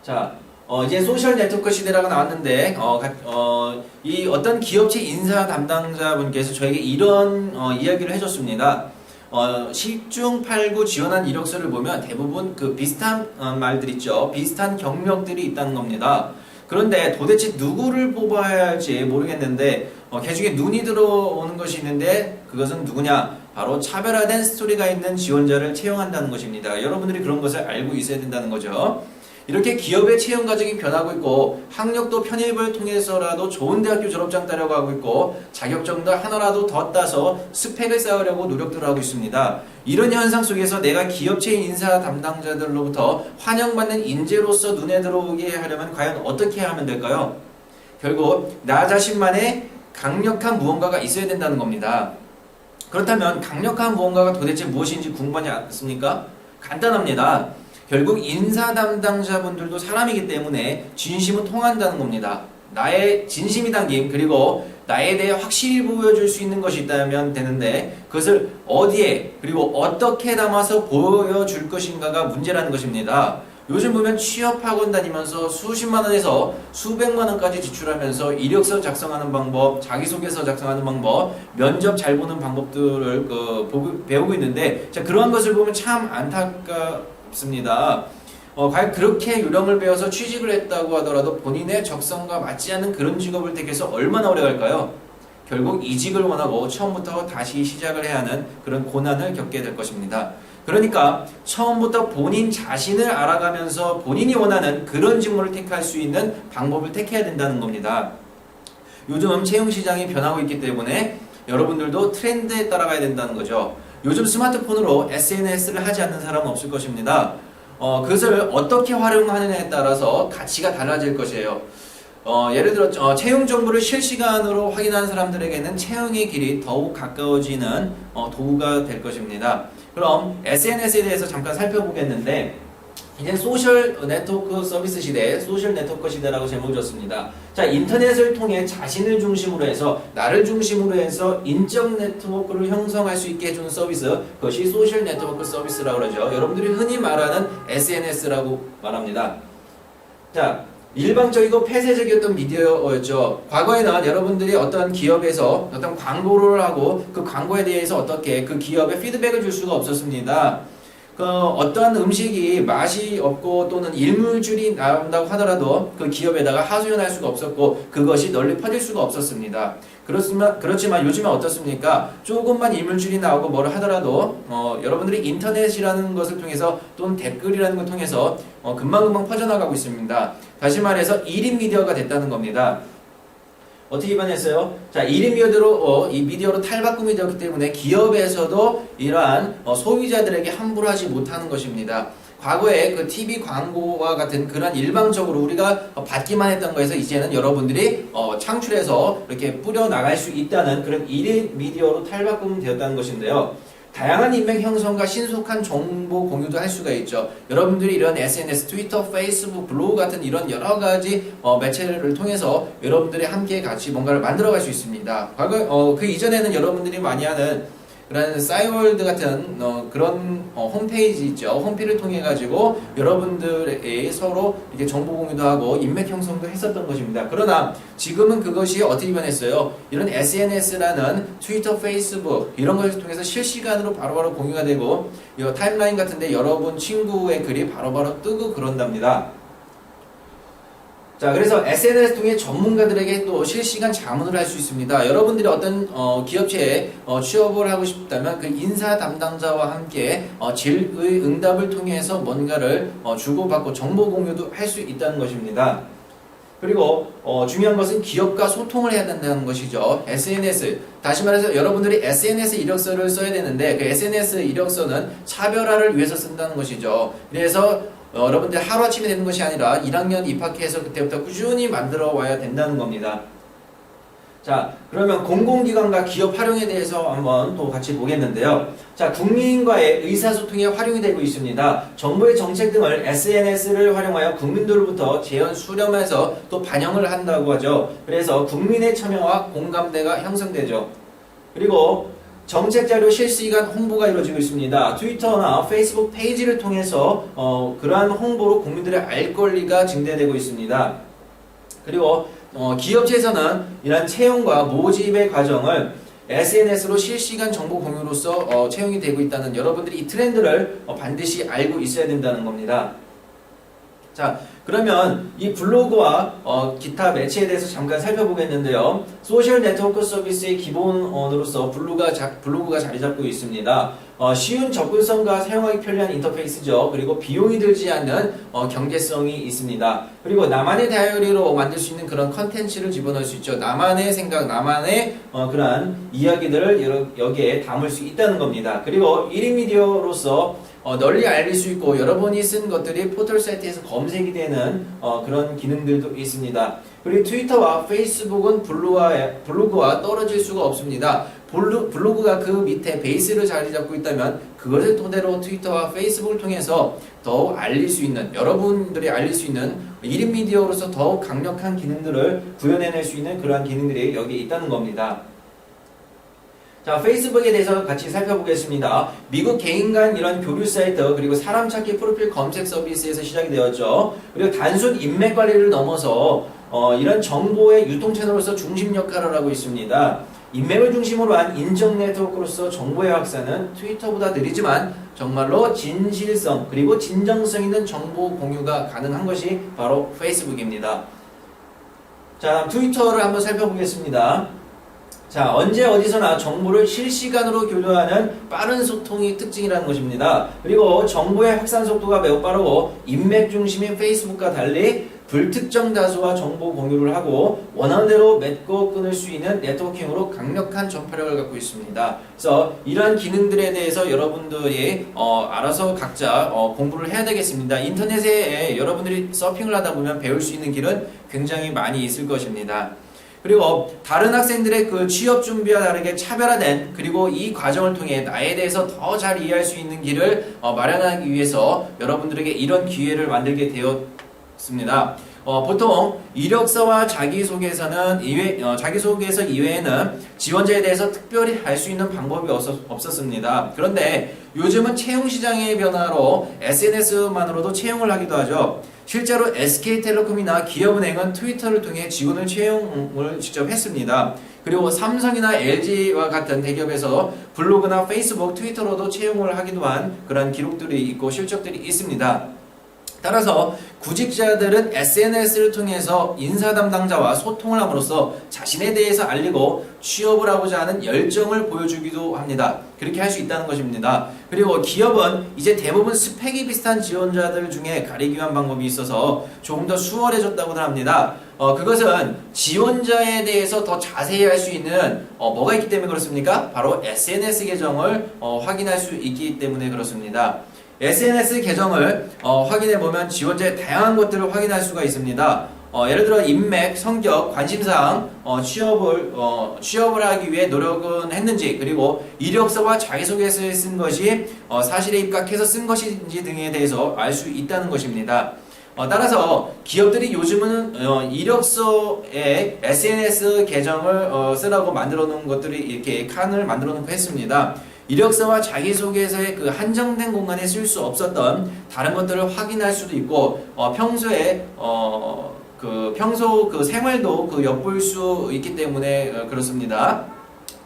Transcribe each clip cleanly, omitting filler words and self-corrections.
자, 이제 소셜 네트워크 시대라고 나왔는데, 이 어떤 기업체 인사 담당자분께서 저에게 이런 이야기를 해줬습니다. 실중 8구 지원한 이력서를 보면 대부분 그 비슷한 말들 있죠. 비슷한 경력들이 있다는 겁니다. 그런데 도대체 누구를 뽑아야 할지 모르겠는데, 그 중에 눈이 들어오는 것이 있는데, 그것은 누구냐? 바로 차별화된 스토리가 있는 지원자를 채용한다는 것입니다. 여러분들이 그런 것을 알고 있어야 된다는 거죠. 이렇게 기업의 채용 과정이 변하고 있고 학력도 편입을 통해서라도 좋은 대학교 졸업장 따려고 하고 있고 자격증도 하나라도 더 따서 스펙을 쌓으려고 노력들을 하고 있습니다. 이런 현상 속에서 내가 기업체 인사 담당자들로부터 환영받는 인재로서 눈에 들어오게 하려면 과연 어떻게 하면 될까요? 결국 나 자신만의 강력한 무언가가 있어야 된다는 겁니다. 그렇다면 강력한 무언가가 도대체 무엇인지 궁금하지 않습니까? 간단합니다. 결국 인사 담당자분들도 사람이기 때문에 진심은 통한다는 겁니다. 나의 진심이 담긴 그리고 나에 대해 확실히 보여줄 수 있는 것이 있다면 되는데 그것을 어디에 그리고 어떻게 담아서 보여줄 것인가가 문제라는 것입니다. 요즘 보면 취업학원 다니면서 수십만 원에서 수백만 원까지 지출하면서 이력서 작성하는 방법, 자기소개서 작성하는 방법, 면접 잘 보는 방법들을 배우고 있는데 자, 그러한 것을 보면 참 안타깝습니다. 과연 그렇게 요령을 배워서 취직을 했다고 하더라도 본인의 적성과 맞지 않는 그런 직업을 택해서 얼마나 오래 갈까요? 결국 이직을 원하고 처음부터 다시 시작을 해야 하는 그런 고난을 겪게 될 것입니다. 그러니까 처음부터 본인 자신을 알아가면서 본인이 원하는 그런 직무를 택할 수 있는 방법을 택해야 된다는 겁니다. 요즘 채용 시장이 변하고 있기 때문에 여러분들도 트렌드에 따라가야 된다는 거죠. 요즘 스마트폰으로 SNS를 하지 않는 사람은 없을 것입니다. 그것을 어떻게 활용하느냐에 따라서 가치가 달라질 것이에요. 예를 들어 채용 정보를 실시간으로 확인하는 사람들에게는 채용의 길이 더욱 가까워지는 도구가 될 것입니다. 그럼 SNS에 대해서 잠깐 살펴보겠는데 이제 소셜 네트워크 서비스 시대, 소셜 네트워크 시대라고 제목을 줬습니다. 자, 인터넷을 통해 자신을 중심으로 해서 나를 중심으로 해서 인적 네트워크를 형성할 수 있게 해주는 서비스, 그것이 소셜 네트워크 서비스라고 그러죠. 여러분들이 흔히 말하는 SNS라고 말합니다. 자, 일방적이고 폐쇄적이었던 미디어였죠. 과거에는 여러분들이 어떤 기업에서 어떤 광고를 하고 그 광고에 대해서 어떻게 그 기업에 피드백을 줄 수가 없었습니다. 어떠한 음식이 맛이 없고 또는 일물줄이 나온다고 하더라도 그 기업에다가 하소연할 수가 없었고 그것이 널리 퍼질 수가 없었습니다. 그렇지만 요즘은 어떻습니까? 조금만 일물줄이 나오고 뭐를 하더라도 여러분들이 인터넷이라는 것을 통해서 또는 댓글이라는 걸 통해서 금방금방 퍼져나가고 있습니다. 다시 말해서 1인 미디어가 됐다는 겁니다. 어떻게 변했어요? 자, 1인 미디어로, 이 미디어로 탈바꿈이 되었기 때문에 기업에서도 이러한 소비자들에게 함부로 하지 못하는 것입니다. 과거에 그 TV 광고와 같은 그런 일방적으로 우리가 받기만 했던 거에서 이제는 여러분들이 창출해서 이렇게 뿌려나갈 수 있다는 그런 1인 미디어로 탈바꿈 되었다는 것인데요. 다양한 인맥 형성과 신속한 정보 공유도 할 수가 있죠. 여러분들이 이런 SNS, 트위터, 페이스북, 블로그 같은 이런 여러 가지 매체를 통해서 여러분들이 함께 같이 뭔가를 만들어갈 수 있습니다. 과거 그 이전에는 여러분들이 많이 하는 그런 싸이월드 같은 그런 홈페이지 있죠. 홈페이지를 통해 가지고 여러분들의 서로 이렇게 정보 공유도 하고 인맥 형성도 했었던 것입니다. 그러나 지금은 그것이 어떻게 변했어요? 이런 SNS라는 트위터, 페이스북 이런 것을 통해서 실시간으로 바로바로 공유가 되고 이 타임라인 같은데 여러분 친구의 글이 바로바로 뜨고 그런답니다. 자, 그래서 SNS 통해 전문가들에게 또 실시간 자문을 할 수 있습니다. 여러분들이 어떤 기업체에 취업을 하고 싶다면 그 인사 담당자와 함께 질의 응답을 통해서 뭔가를 주고받고 정보 공유도 할 수 있다는 것입니다. 그리고 중요한 것은 기업과 소통을 해야 된다는 것이죠. SNS, 다시 말해서 여러분들이 SNS 이력서를 써야 되는데 그 SNS 이력서는 차별화를 위해서 쓴다는 것이죠. 그래서 여러분들 하루아침에 되는 것이 아니라 1학년 입학해서 그때부터 꾸준히 만들어 와야 된다는 겁니다. 자, 그러면 공공기관과 기업 활용에 대해서 한번 또 같이 보겠는데요. 자, 국민과의 의사소통에 활용이 되고 있습니다. 정부의 정책 등을 SNS를 활용하여 국민들로부터 재현 수렴해서 또 반영을 한다고 하죠. 그래서 국민의 참여와 공감대가 형성되죠. 그리고 정책 자료 실시간 홍보가 이루어지고 있습니다. 트위터나 페이스북 페이지를 통해서 그러한 홍보로 국민들의 알 권리가 증대되고 있습니다. 그리고 기업체에서는 이러한 채용과 모집의 과정을 SNS로 실시간 정보 공유로서 채용이 되고 있다는 여러분들이 이 트렌드를 반드시 알고 있어야 된다는 겁니다. 자, 그러면 이 블로그와 기타 매체에 대해서 잠깐 살펴보겠는데요. 소셜 네트워크 서비스의 기본으로서 블로그가 자리 잡고 있습니다. 쉬운 접근성과 사용하기 편리한 인터페이스죠. 그리고 비용이 들지 않는 경제성이 있습니다. 그리고 나만의 다이어리로 만들 수 있는 그런 컨텐츠를 집어넣을 수 있죠. 나만의 생각, 나만의 그러한 이야기들을 여기에 담을 수 있다는 겁니다. 그리고 1인 미디어로서 널리 알릴 수 있고 여러분이 쓴 것들이 포털 사이트에서 검색이 되는 그런 기능들도 있습니다. 그리고 트위터와 페이스북은 블로그와 떨어질 수가 없습니다. 블로그가 그 밑에 베이스를 자리 잡고 있다면 그것을 토대로 트위터와 페이스북을 통해서 더욱 알릴 수 있는, 여러분들이 알릴 수 있는 1인 미디어로서 더욱 강력한 기능들을 구현해낼 수 있는 그러한 기능들이 여기에 있다는 겁니다. 자, 페이스북에 대해서 같이 살펴보겠습니다. 미국 개인 간 이런 교류 사이트, 그리고 사람 찾기 프로필 검색 서비스에서 시작이 되었죠. 그리고 단순 인맥 관리를 넘어서 이런 정보의 유통 채널로서 중심 역할을 하고 있습니다. 인맥을 중심으로 한 인정 네트워크로서 정보의 확산은 트위터보다 느리지만 정말로 진실성 그리고 진정성 있는 정보 공유가 가능한 것이 바로 페이스북입니다. 자, 트위터를 한번 살펴보겠습니다. 자, 언제 어디서나 정보를 실시간으로 교류하는 빠른 소통이 특징이라는 것입니다. 그리고 정보의 확산 속도가 매우 빠르고 인맥 중심인 페이스북과 달리 불특정 다수와 정보 공유를 하고 원하는 대로 맺고 끊을 수 있는 네트워킹으로 강력한 전파력을 갖고 있습니다. 그래서 이러한 기능들에 대해서 여러분들이 알아서 각자 공부를 해야 되겠습니다. 인터넷에 여러분들이 서핑을 하다 보면 배울 수 있는 길은 굉장히 많이 있을 것입니다. 그리고 다른 학생들의 그 취업 준비와 다르게 차별화된, 그리고 이 과정을 통해 나에 대해서 더 잘 이해할 수 있는 길을 마련하기 위해서 여러분들에게 이런 기회를 만들게 되었습니다. 보통 이력서와 자기소개서는 자기소개서 이외에는 지원자에 대해서 특별히 알 수 있는 방법이 없었습니다. 그런데 요즘은 채용시장의 변화로 SNS만으로도 채용을 하기도 하죠. 실제로 SK텔레콤이나 기업은행은 트위터를 통해 직원을 채용을 직접 했습니다. 그리고 삼성이나 LG와 같은 대기업에서 블로그나 페이스북, 트위터로도 채용을 하기도 한 그런 기록들이 있고 실적들이 있습니다. 따라서 구직자들은 SNS를 통해서 인사 담당자와 소통을 함으로써 자신에 대해서 알리고 취업을 하고자 하는 열정을 보여주기도 합니다. 그렇게 할 수 있다는 것입니다. 그리고 기업은 이제 대부분 스펙이 비슷한 지원자들 중에 가리기 위한 방법이 있어서 조금 더 수월해졌다고 합니다. 그것은 지원자에 대해서 더 자세히 알 수 있는 뭐가 있기 때문에 그렇습니까? 바로 SNS 계정을 확인할 수 있기 때문에 그렇습니다. SNS 계정을 확인해보면 지원자의 다양한 것들을 확인할 수가 있습니다. 예를 들어 인맥, 성격, 관심사항, 취업을 하기 위해 노력은 했는지, 그리고 이력서와 자기소개서에 쓴 것이 사실에 입각해서 쓴 것인지 등에 대해서 알 수 있다는 것입니다. 따라서 기업들이 요즘은 이력서에 SNS 계정을 쓰라고 만들어 놓은 것들이 이렇게 칸을 만들어 놓고 했습니다. 이력서와 자기소개서의 그 한정된 공간에 쓸 수 없었던 다른 것들을 확인할 수도 있고, 평소에 평소 그 생활도 엿볼 수 있기 때문에 그렇습니다.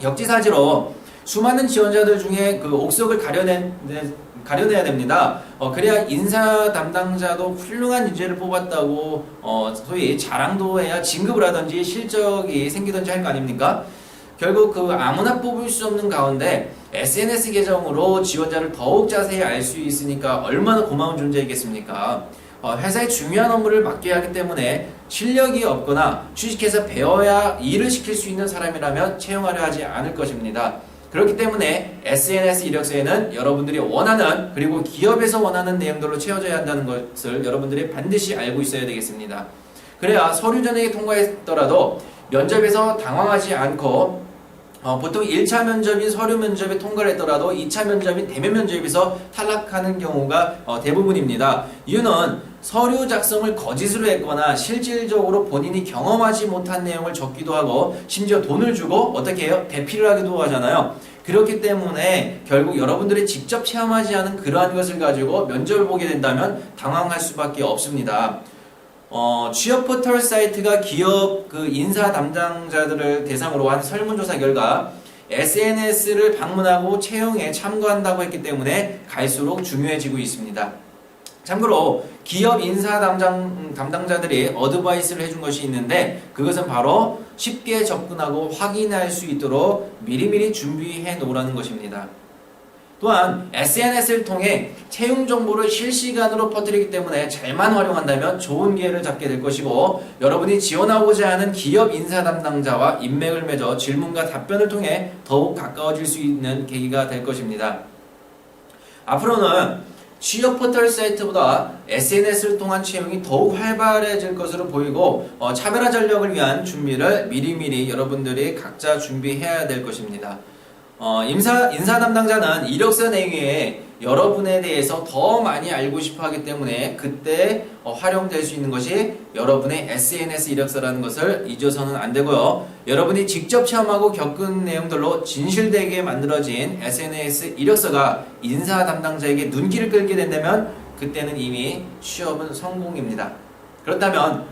역지사지로 수많은 지원자들 중에 그 옥석을 가려내야 됩니다. 그래야 인사 담당자도 훌륭한 인재를 뽑았다고 소위 자랑도 해야 진급을 하든지 실적이 생기든지 할 거 아닙니까? 결국 아무나 뽑을 수 없는 가운데 SNS 계정으로 지원자를 더욱 자세히 알 수 있으니까 얼마나 고마운 존재이겠습니까? 회사의 중요한 업무를 맡겨야 하기 때문에 실력이 없거나 취직해서 배워야 일을 시킬 수 있는 사람이라면 채용하려 하지 않을 것입니다. 그렇기 때문에 SNS 이력서에는 여러분들이 원하는, 그리고 기업에서 원하는 내용들로 채워져야 한다는 것을 여러분들이 반드시 알고 있어야 되겠습니다. 그래야 서류 전형에 통과했더라도 면접에서 당황하지 않고, 보통 1차 면접인 서류 면접에 통과를 했더라도 2차 면접인 대면 면접에서 탈락하는 경우가 대부분입니다. 이유는 서류 작성을 거짓으로 했거나 실질적으로 본인이 경험하지 못한 내용을 적기도 하고, 심지어 돈을 주고 어떻게 해요? 대피를 하기도 하잖아요. 그렇기 때문에 결국 여러분들이 직접 체험하지 않은 그러한 것을 가지고 면접을 보게 된다면 당황할 수밖에 없습니다. 취업 포털 사이트가 기업 그 인사 담당자들을 대상으로 한 설문조사 결과 SNS를 방문하고 채용에 참고한다고 했기 때문에 갈수록 중요해지고 있습니다. 참고로 기업 인사 담당자들이 어드바이스를 해준 것이 있는데 그것은 바로 쉽게 접근하고 확인할 수 있도록 미리미리 준비해 놓으라는 것입니다. 또한 SNS를 통해 채용 정보를 실시간으로 퍼뜨리기 때문에 잘만 활용한다면 좋은 기회를 잡게 될 것이고 여러분이 지원하고자 하는 기업 인사 담당자와 인맥을 맺어 질문과 답변을 통해 더욱 가까워질 수 있는 계기가 될 것입니다. 앞으로는 취업 포털 사이트보다 SNS를 통한 채용이 더욱 활발해질 것으로 보이고 차별화 전략을 위한 준비를 미리미리 여러분들이 각자 준비해야 될 것입니다. 인사 담당자는 이력서 내용에 여러분에 대해서 더 많이 알고 싶어 하기 때문에 그때 활용될 수 있는 것이 여러분의 SNS 이력서라는 것을 잊어서는 안 되고요. 여러분이 직접 체험하고 겪은 내용들로 진실되게 만들어진 SNS 이력서가 인사 담당자에게 눈길을 끌게 된다면 그때는 이미 취업은 성공입니다. 그렇다면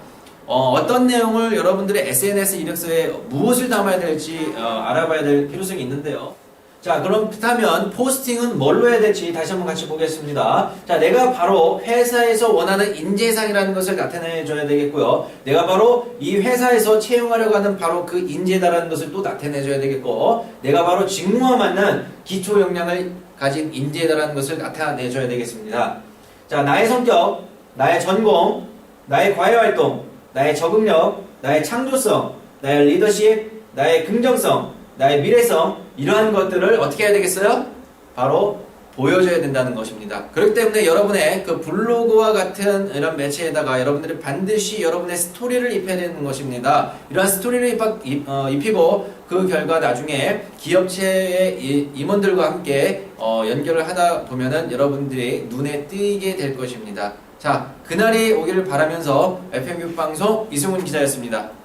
어떤 내용을 여러분들의 SNS 이력서에 무엇을 담아야 될지 알아봐야 될 필요성이 있는데요. 자, 그렇다면 포스팅은 뭘로 해야 될지 다시 한번 같이 보겠습니다. 자, 내가 바로 회사에서 원하는 인재상이라는 것을 나타내 줘야 되겠고요. 내가 바로 이 회사에서 채용하려고 하는 바로 그 인재다라는 것을 또 나타내 줘야 되겠고, 내가 바로 직무와 맞는 기초 역량을 가진 인재다라는 것을 나타내 줘야 되겠습니다. 자, 나의 성격, 나의 전공, 나의 과외활동, 나의 적응력, 나의 창조성, 나의 리더십, 나의 긍정성, 나의 미래성, 이러한 것들을 어떻게 해야 되겠어요? 바로 보여줘야 된다는 것입니다. 그렇기 때문에 여러분의 그 블로그와 같은 이런 매체에다가 여러분들이 반드시 여러분의 스토리를 입혀야 되는 것입니다. 이러한 스토리를 입히고 그 결과 나중에 기업체의 임원들과 함께 연결을 하다 보면은 여러분들이 눈에 띄게 될 것입니다. 자, 그날이 오기를 바라면서 FM 교육방송 이승훈 기자였습니다.